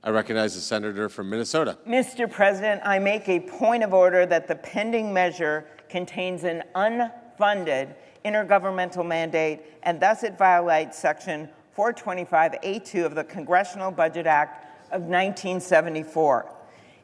I recognize the senator from Minnesota. Mr. President, I make a point of order that the pending measure contains an unfunded intergovernmental mandate, and thus it violates Section 425A2 of the Congressional Budget Act of 1974.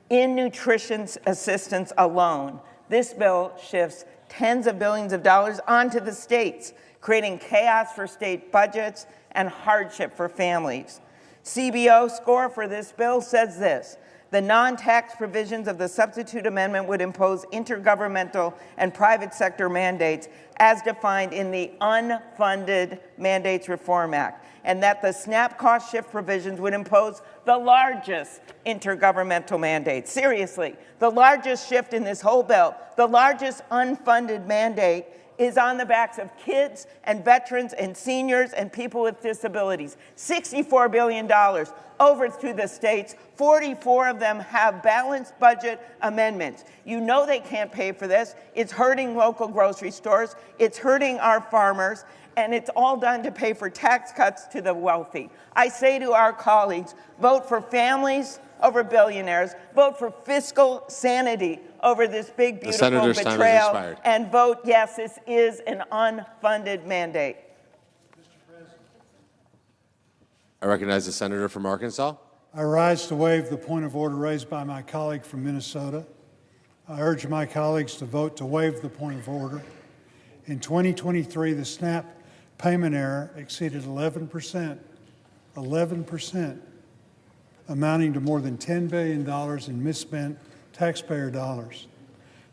In nutrition assistance alone, this bill shifts tens of billions of dollars onto the states, creating chaos for state budgets and hardship for families. CBO score for this bill says this: the non-tax provisions of the substitute amendment would impose intergovernmental and private sector mandates as defined in the Unfunded Mandates Reform Act, and that the SNAP cost shift provisions would impose the largest intergovernmental mandate. Seriously, the largest shift in this whole bill, the largest unfunded mandate, is on the backs of kids and veterans and seniors and people with disabilities. $64 billion over to the states. 44 of them have balanced budget amendments. You know they can't pay for this. It's hurting local grocery stores. It's hurting our farmers. And it's all done to pay for tax cuts to the wealthy. I say to our colleagues, vote for families over billionaires, vote for fiscal sanity over this big, beautiful betrayal, and vote yes, this is an unfunded mandate. I recognize the senator from Arkansas. I rise to waive the point of order raised by my colleague from Minnesota. I urge my colleagues to vote to waive the point of order. In 2023, the SNAP payment error exceeded 11%, amounting to more than $10 billion in misspent taxpayer dollars.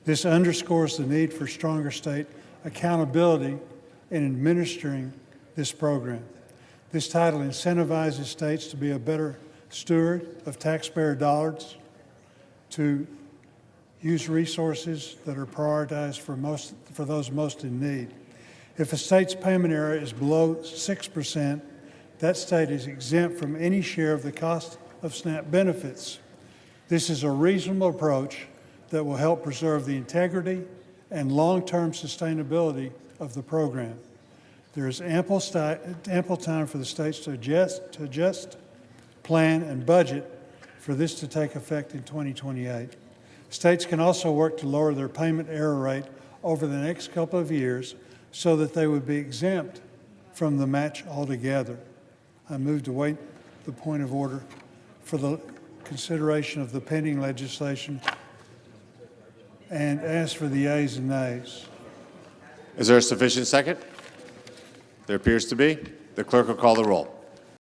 This underscores the need for stronger state accountability in administering this program. This title incentivizes states to be a better steward of taxpayer dollars, to use resources that are prioritized for those most in need. If a state's payment error is below 6%, that state is exempt from any share of the cost of SNAP benefits. This is a reasonable approach that will help preserve the integrity and long-term sustainability of the program. There is ample time for the states to adjust, plan, and budget for this to take effect in 2028. States can also work to lower their payment error rate over the next couple of years so that they would be exempt from the match altogether. I move to waive the point of order for the consideration of the pending legislation and ask for the yeas and nays. Is there a sufficient second? There appears to be. The clerk will call the roll.